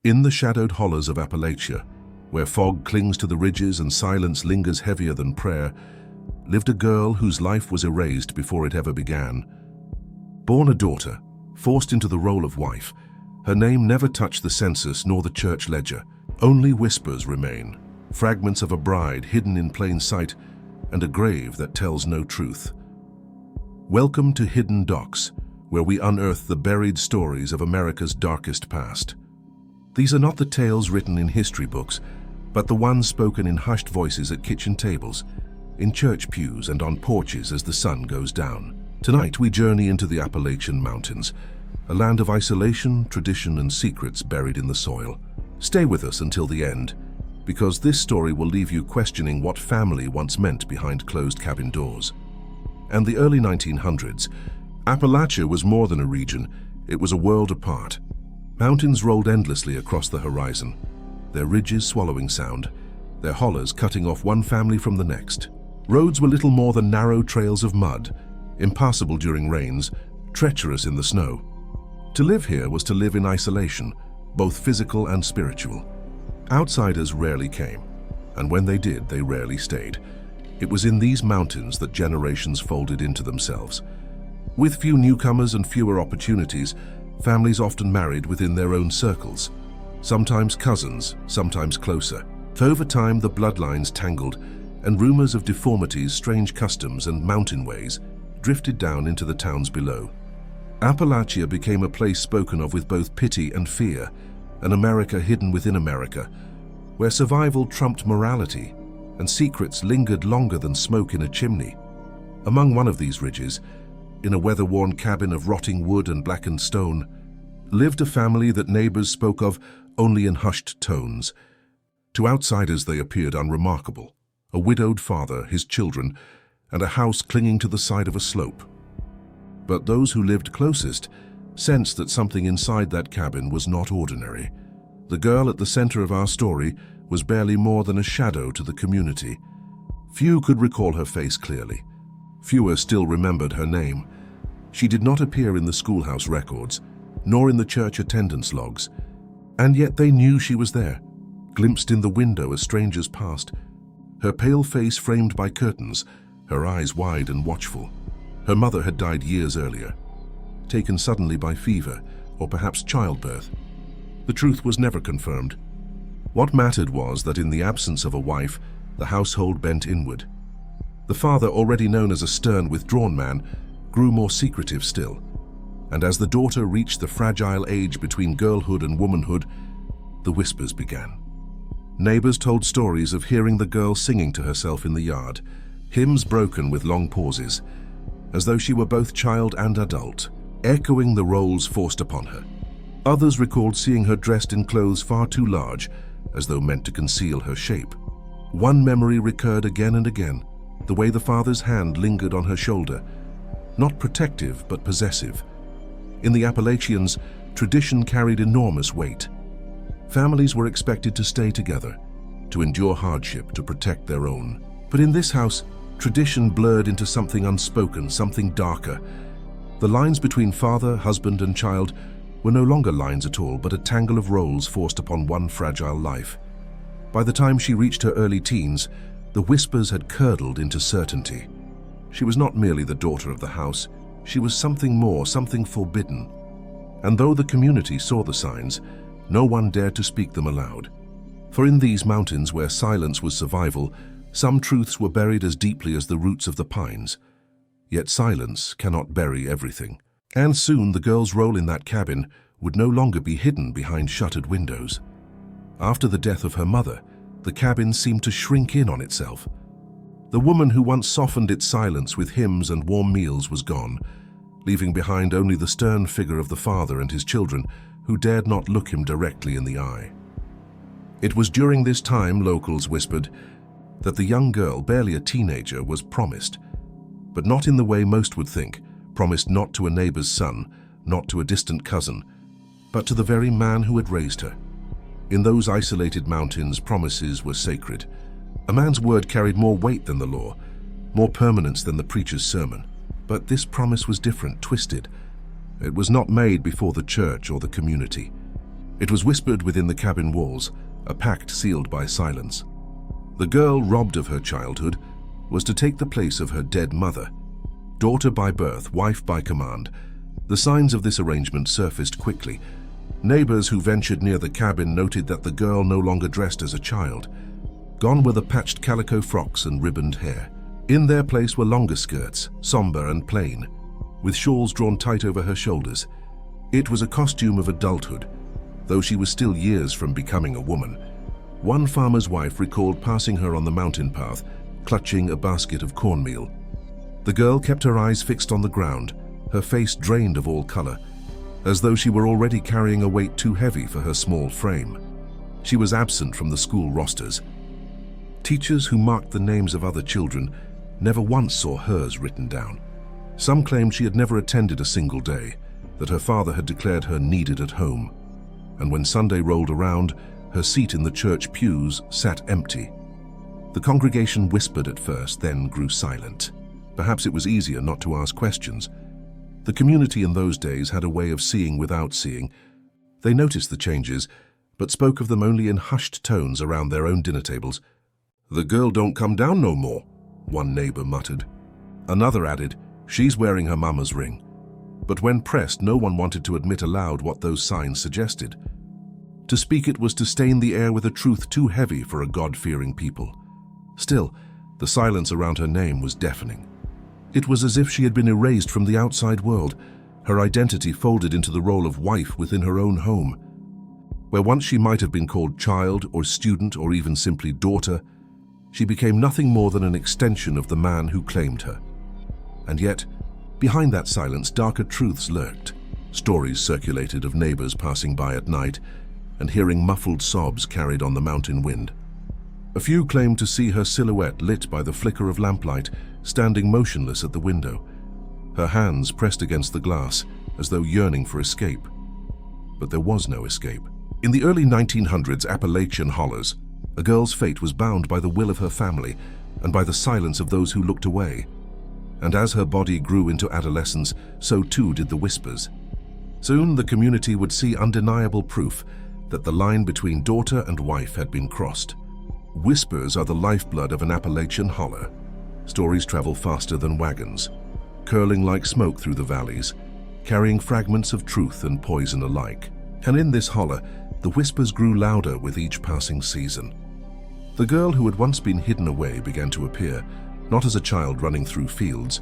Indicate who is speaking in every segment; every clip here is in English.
Speaker 1: In the shadowed hollers of Appalachia, where fog clings to the ridges and silence lingers heavier than prayer, lived a girl whose life was erased before it ever began. Born a daughter, forced into the role of wife, her name never touched the census nor the church ledger. Only whispers remain, fragments of a bride hidden in plain sight, and a grave that tells no truth. Welcome to Hidden Docs, where we unearth the buried stories of America's darkest past. These are not the tales written in history books, but the ones spoken in hushed voices at kitchen tables, in church pews and on porches as the sun goes down. Tonight we journey into the Appalachian Mountains, a land of isolation, tradition, and secrets buried in the soil. Stay with us until the end, because this story will leave you questioning what family once meant behind closed cabin doors. And the early 1900s, Appalachia was more than a region, it was a world apart. Mountains rolled endlessly across the horizon, their ridges swallowing sound, their hollers cutting off one family from the next. Roads were little more than narrow trails of mud, impassable during rains, treacherous in the snow. To live here was to live in isolation, both physical and spiritual. Outsiders rarely came, and when they did, they rarely stayed. It was in these mountains that generations folded into themselves. With few newcomers and fewer opportunities, families often married within their own circles, sometimes cousins, sometimes closer. Over time, the bloodlines tangled, and rumors of deformities, strange customs, and mountain ways drifted down into the towns below. Appalachia became a place spoken of with both pity and fear, an America hidden within America, where survival trumped morality, and secrets lingered longer than smoke in a chimney. Among one of these ridges, in a weather-worn cabin of rotting wood and blackened stone, lived a family that neighbors spoke of only in hushed tones. To outsiders they appeared unremarkable: a widowed father, his children, and a house clinging to the side of a slope. But those who lived closest sensed that something inside that cabin was not ordinary. The girl at the center of our story was barely more than a shadow to the community. Few could recall her face clearly. Fewer still remembered her name. She did not appear in the schoolhouse records, nor in the church attendance logs, and yet they knew she was there, glimpsed in the window as strangers passed. Her pale face framed by curtains, her eyes wide and watchful. Her mother had died years earlier, taken suddenly by fever or perhaps childbirth. The truth was never confirmed. What mattered was that in the absence of a wife, the household bent inward. The father, already known as a stern, withdrawn man, grew more secretive still. And as the daughter reached the fragile age between girlhood and womanhood, the whispers began. Neighbors told stories of hearing the girl singing to herself in the yard, hymns broken with long pauses, as though she were both child and adult, echoing the roles forced upon her. Others recalled seeing her dressed in clothes far too large, as though meant to conceal her shape. One memory recurred again and again, the way the father's hand lingered on her shoulder, not protective but possessive. In the Appalachians, tradition carried enormous weight. Families were expected to stay together, to endure hardship, to protect their own. But in this house, tradition blurred into something unspoken, something darker. The lines between father, husband, and child were no longer lines at all, but a tangle of roles forced upon one fragile life. By the time she reached her early teens, the whispers had curdled into certainty. She was not merely the daughter of the house, she was something more, something forbidden. And though the community saw the signs, no one dared to speak them aloud. For in these mountains where silence was survival, some truths were buried as deeply as the roots of the pines. Yet silence cannot bury everything. And soon the girl's role in that cabin would no longer be hidden behind shuttered windows. After the death of her mother, the cabin seemed to shrink in on itself. The woman who once softened its silence with hymns and warm meals was gone, leaving behind only the stern figure of the father and his children, who dared not look him directly in the eye. It was during this time, locals whispered, that the young girl, barely a teenager, was promised, but not in the way most would think, promised not to a neighbor's son, not to a distant cousin, but to the very man who had raised her. In those isolated mountains, promises were sacred. A man's word carried more weight than the law, more permanence than the preacher's sermon. But this promise was different, twisted. It was not made before the church or the community. It was whispered within the cabin walls, a pact sealed by silence. The girl, robbed of her childhood, was to take the place of her dead mother. Daughter by birth, wife by command. The signs of this arrangement surfaced quickly. Neighbors who ventured near the cabin noted that the girl no longer dressed as a child. Gone were the patched calico frocks and ribboned hair. In their place were longer skirts, somber and plain, with shawls drawn tight over her shoulders. It was a costume of adulthood, though she was still years from becoming a woman. One farmer's wife recalled passing her on the mountain path, clutching a basket of cornmeal. The girl kept her eyes fixed on the ground, her face drained of all color, as though she were already carrying a weight too heavy for her small frame. She was absent from the school rosters. Teachers who marked the names of other children never once saw hers written down. Some claimed she had never attended a single day, that her father had declared her needed at home. And when Sunday rolled around, her seat in the church pews sat empty. The congregation whispered at first, then grew silent. Perhaps it was easier not to ask questions. The community in those days had a way of seeing without seeing. They noticed the changes, but spoke of them only in hushed tones around their own dinner tables. "The girl don't come down no more," one neighbor muttered. Another added, "She's wearing her mama's ring." But when pressed, no one wanted to admit aloud what those signs suggested. To speak it was to stain the air with a truth too heavy for a God-fearing people. Still, the silence around her name was deafening. It was as if she had been erased from the outside world, her identity folded into the role of wife within her own home. Where once she might have been called child or student or even simply daughter, she became nothing more than an extension of the man who claimed her. And yet, behind that silence, darker truths lurked. Stories circulated of neighbors passing by at night and hearing muffled sobs carried on the mountain wind. A few claimed to see her silhouette lit by the flicker of lamplight, standing motionless at the window, her hands pressed against the glass as though yearning for escape. But there was no escape. In the early 1900s Appalachian hollers, a girl's fate was bound by the will of her family and by the silence of those who looked away. And as her body grew into adolescence, so too did the whispers. Soon the community would see undeniable proof that the line between daughter and wife had been crossed. Whispers are the lifeblood of an Appalachian holler. Stories travel faster than wagons, curling like smoke through the valleys, carrying fragments of truth and poison alike. And in this holler, the whispers grew louder with each passing season. The girl who had once been hidden away began to appear, not as a child running through fields,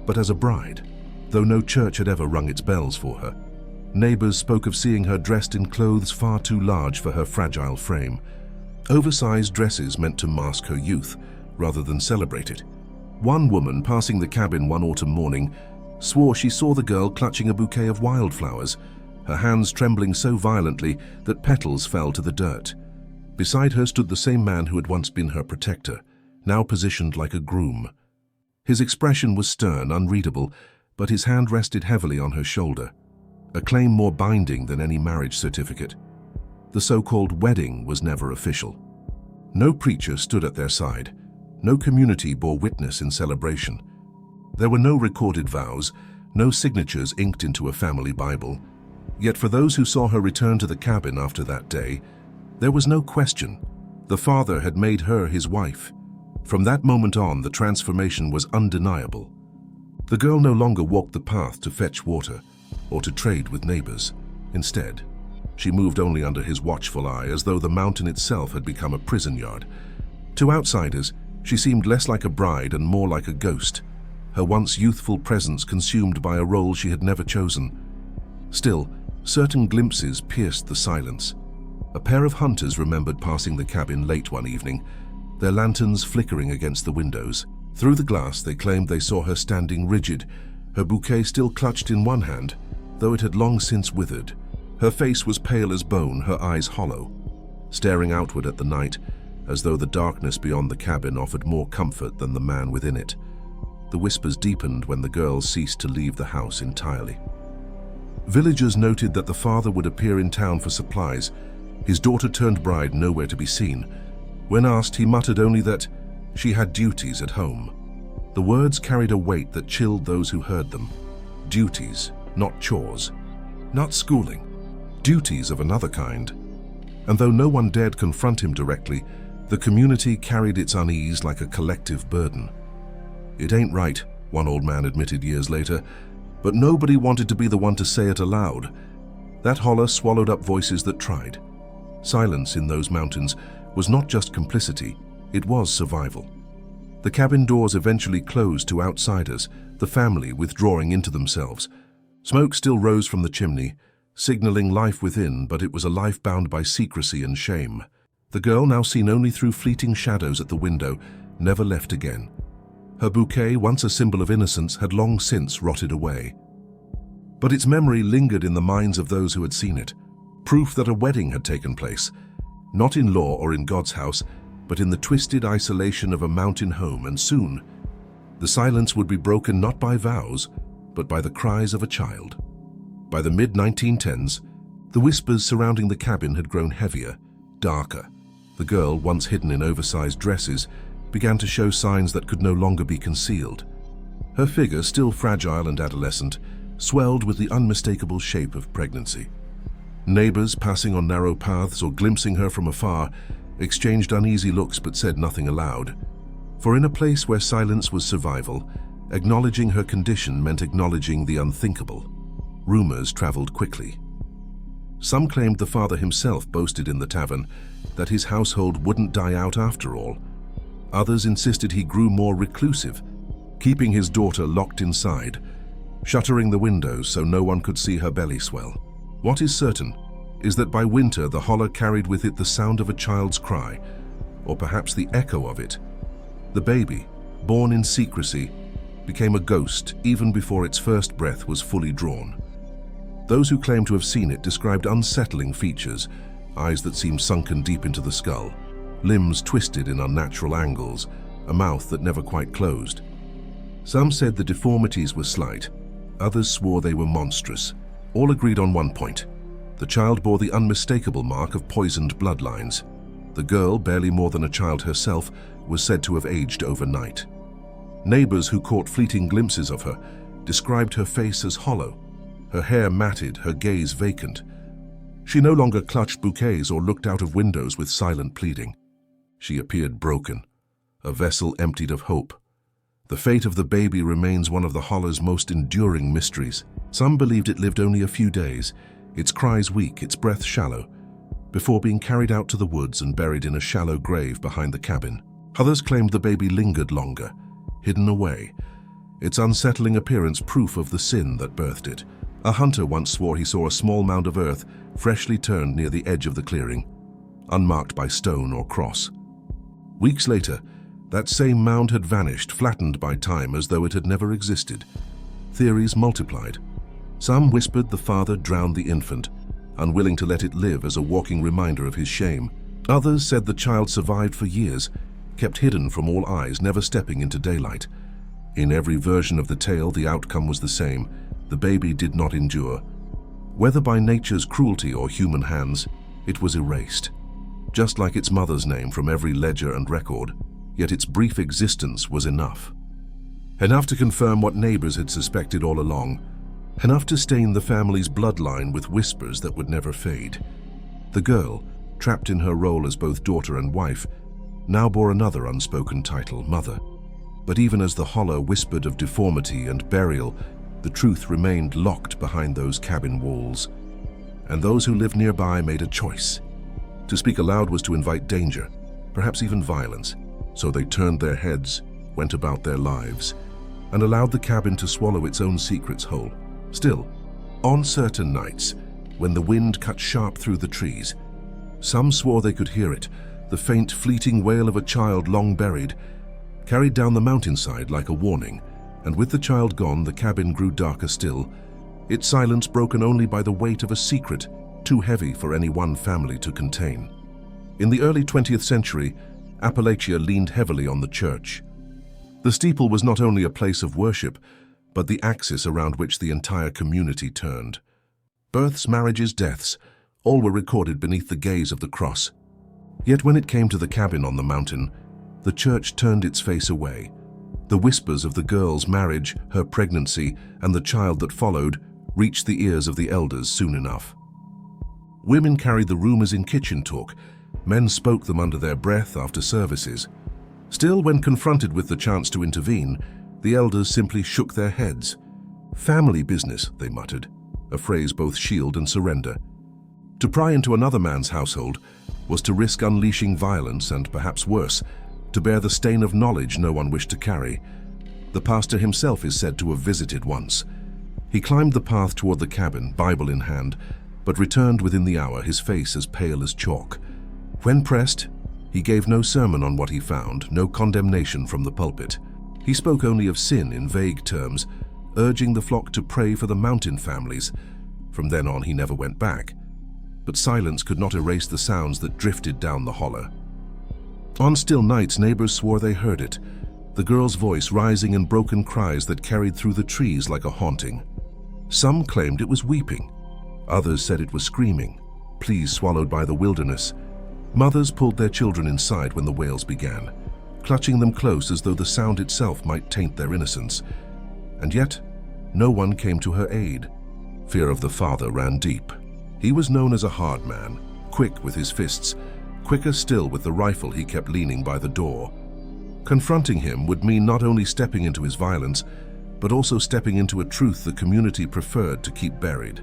Speaker 1: but as a bride, though no church had ever rung its bells for her. Neighbors spoke of seeing her dressed in clothes far too large for her fragile frame. Oversized dresses meant to mask her youth, rather than celebrate it. One woman passing the cabin one autumn morning swore she saw the girl clutching a bouquet of wildflowers, her hands trembling so violently that petals fell to the dirt. Beside her stood the same man who had once been her protector, now positioned like a groom. His expression was stern, unreadable, but his hand rested heavily on her shoulder, a claim more binding than any marriage certificate. The so-called wedding was never official. No preacher stood at their side. No community bore witness in celebration. There were no recorded vows, no signatures inked into a family Bible. Yet for those who saw her return to the cabin after that day, there was no question. The father had made her his wife. From that moment on, the transformation was undeniable. The girl no longer walked the path to fetch water or to trade with neighbors. Instead, she moved only under his watchful eye, as though the mountain itself had become a prison yard. To outsiders, she seemed less like a bride and more like a ghost, her once youthful presence consumed by a role she had never chosen. Still, certain glimpses pierced the silence. A pair of hunters remembered passing the cabin late one evening, their lanterns flickering against the windows. Through the glass, they claimed they saw her standing rigid, her bouquet still clutched in one hand, though it had long since withered. Her face was pale as bone, her eyes hollow, staring outward at the night, as though the darkness beyond the cabin offered more comfort than the man within it. The whispers deepened when the girl ceased to leave the house entirely. Villagers noted that the father would appear in town for supplies, his daughter-turned-bride nowhere to be seen. When asked, he muttered only that she had duties at home. The words carried a weight that chilled those who heard them. Duties, not chores. Not schooling. duties of another kind. And though no one dared confront him directly, the community carried its unease like a collective burden. "It ain't right," one old man admitted years later, but nobody wanted to be the one to say it aloud. That holler swallowed up voices that tried. Silence in those mountains was not just complicity, it was survival. The cabin doors eventually closed to outsiders, the family withdrawing into themselves. Smoke still rose from the chimney, signaling life within, but it was a life bound by secrecy and shame. The girl, now seen only through fleeting shadows at the window, never left again. Her bouquet, once a symbol of innocence, had long since rotted away. But its memory lingered in the minds of those who had seen it, proof that a wedding had taken place, not in law or in God's house, but in the twisted isolation of a mountain home, and soon, the silence would be broken not by vows, but by the cries of a child. By the mid-1910s, the whispers surrounding the cabin had grown heavier, darker. The girl, once hidden in oversized dresses, began to show signs that could no longer be concealed. Her figure, still fragile and adolescent, swelled with the unmistakable shape of pregnancy. Neighbors, passing on narrow paths or glimpsing her from afar, exchanged uneasy looks but said nothing aloud. For in a place where silence was survival, acknowledging her condition meant acknowledging the unthinkable. Rumors traveled quickly. Some claimed the father himself boasted in the tavern that his household wouldn't die out after all. Others insisted he grew more reclusive, keeping his daughter locked inside, shuttering the windows so no one could see her belly swell. What is certain is that by winter the holler carried with it the sound of a child's cry, or perhaps the echo of it. The baby, born in secrecy, became a ghost even before its first breath was fully drawn. Those who claimed to have seen it described unsettling features, eyes that seemed sunken deep into the skull, limbs twisted in unnatural angles, a mouth that never quite closed. Some said the deformities were slight, others swore they were monstrous. All agreed on one point: the child bore the unmistakable mark of poisoned bloodlines. The girl, barely more than a child herself, was said to have aged overnight. Neighbors who caught fleeting glimpses of her described her face as hollow, her hair matted, her gaze vacant. She no longer clutched bouquets or looked out of windows with silent pleading. She appeared broken, a vessel emptied of hope. The fate of the baby remains one of the holler's most enduring mysteries. Some believed it lived only a few days, its cries weak, its breath shallow, before being carried out to the woods and buried in a shallow grave behind the cabin. Others claimed the baby lingered longer, hidden away, its unsettling appearance proof of the sin that birthed it. A hunter once swore he saw a small mound of earth freshly turned near the edge of the clearing, unmarked by stone or cross. Weeks later, that same mound had vanished, flattened by time as though it had never existed. Theories multiplied. Some whispered the father drowned the infant, unwilling to let it live as a walking reminder of his shame. Others said the child survived for years, kept hidden from all eyes, never stepping into daylight. In every version of the tale, the outcome was the same: the baby did not endure. Whether by nature's cruelty or human hands, it was erased, just like its mother's name from every ledger and record. Yet its brief existence was enough. Enough to confirm what neighbors had suspected all along. Enough to stain the family's bloodline with whispers that would never fade. The girl, trapped in her role as both daughter and wife, now bore another unspoken title, mother. But even as the holler whispered of deformity and burial, the truth remained locked behind those cabin walls. And those who lived nearby made a choice. To speak aloud was to invite danger, perhaps even violence. So they turned their heads, went about their lives, and allowed the cabin to swallow its own secrets whole. Still, on certain nights, when the wind cut sharp through the trees, some swore they could hear it, the faint, fleeting wail of a child long buried, carried down the mountainside like a warning. And with the child gone, the cabin grew darker still, its silence broken only by the weight of a secret too heavy for any one family to contain. In the early 20th century, Appalachia leaned heavily on the church. The steeple was not only a place of worship, but the axis around which the entire community turned. Births, marriages, deaths, all were recorded beneath the gaze of the cross. Yet when it came to the cabin on the mountain, the church turned its face away. The whispers of the girl's marriage, her pregnancy, and the child that followed reached the ears of the elders soon enough. Women carried the rumors in kitchen talk. Men spoke them under their breath after services. Still, when confronted with the chance to intervene, the elders simply shook their heads. "Family business," they muttered, a phrase both shield and surrender. To pry into another man's household was to risk unleashing violence and, perhaps worse, to bear the stain of knowledge no one wished to carry. The pastor himself is said to have visited once. He climbed the path toward the cabin, Bible in hand, but returned within the hour, his face as pale as chalk. When pressed, he gave no sermon on what he found, no condemnation from the pulpit. He spoke only of sin in vague terms, urging the flock to pray for the mountain families. From then on, he never went back. But silence could not erase the sounds that drifted down the holler. On still nights, neighbors swore they heard it, the girl's voice rising in broken cries that carried through the trees like a haunting. Some claimed it was weeping. Others said it was screaming, pleas swallowed by the wilderness. Mothers pulled their children inside when the wails began, clutching them close as though the sound itself might taint their innocence. And yet, no one came to her aid. Fear of the father ran deep. He was known as a hard man, quick with his fists, quicker still with the rifle he kept leaning by the door. Confronting him would mean not only stepping into his violence, but also stepping into a truth the community preferred to keep buried.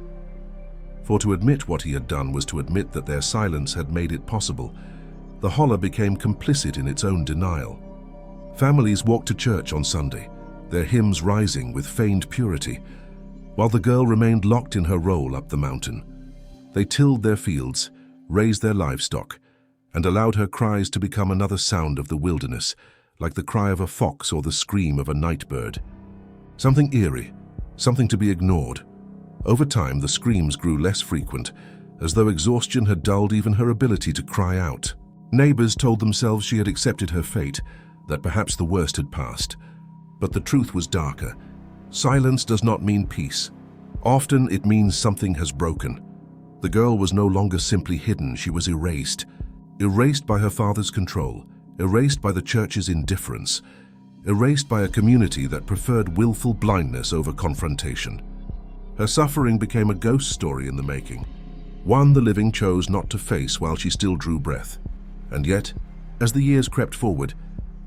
Speaker 1: For to admit what he had done was to admit that their silence had made it possible. The holler became complicit in its own denial. Families walked to church on Sunday, their hymns rising with feigned purity, while the girl remained locked in her role up the mountain. They tilled their fields, raised their livestock, and allowed her cries to become another sound of the wilderness, like the cry of a fox or the scream of a night bird. Something eerie, something to be ignored. Over time, the screams grew less frequent, as though exhaustion had dulled even her ability to cry out. Neighbors told themselves she had accepted her fate, that perhaps the worst had passed. But the truth was darker. Silence does not mean peace. Often it means something has broken. The girl was no longer simply hidden, she was erased. Erased by her father's control, erased by the church's indifference, erased by a community that preferred willful blindness over confrontation. Her suffering became a ghost story in the making, one the living chose not to face while she still drew breath. And yet, as the years crept forward,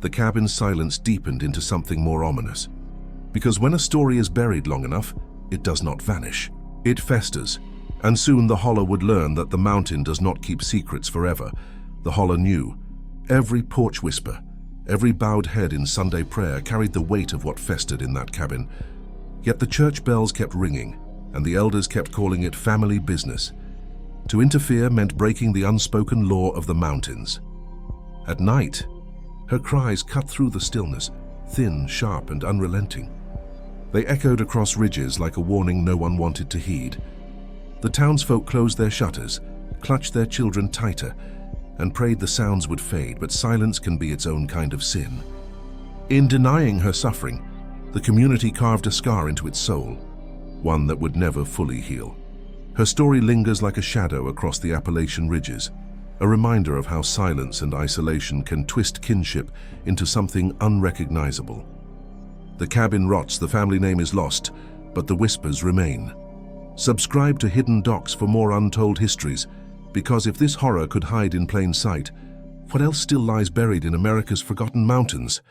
Speaker 1: the cabin's silence deepened into something more ominous. Because when a story is buried long enough, it does not vanish. It festers, and soon the holler would learn that the mountain does not keep secrets forever. The holler knew. Every porch whisper, every bowed head in Sunday prayer carried the weight of what festered in that cabin. Yet the church bells kept ringing, and the elders kept calling it family business. To interfere meant breaking the unspoken law of the mountains. At night, her cries cut through the stillness, thin, sharp, and unrelenting. They echoed across ridges like a warning no one wanted to heed. The townsfolk closed their shutters, clutched their children tighter, and prayed the sounds would fade, but silence can be its own kind of sin. In denying her suffering, the community carved a scar into its soul, one that would never fully heal. Her story lingers like a shadow across the Appalachian ridges, a reminder of how silence and isolation can twist kinship into something unrecognizable. The cabin rots, the family name is lost, but the whispers remain. Subscribe to Hidden Docs for more untold histories, because if this horror could hide in plain sight, what else still lies buried in America's forgotten mountains?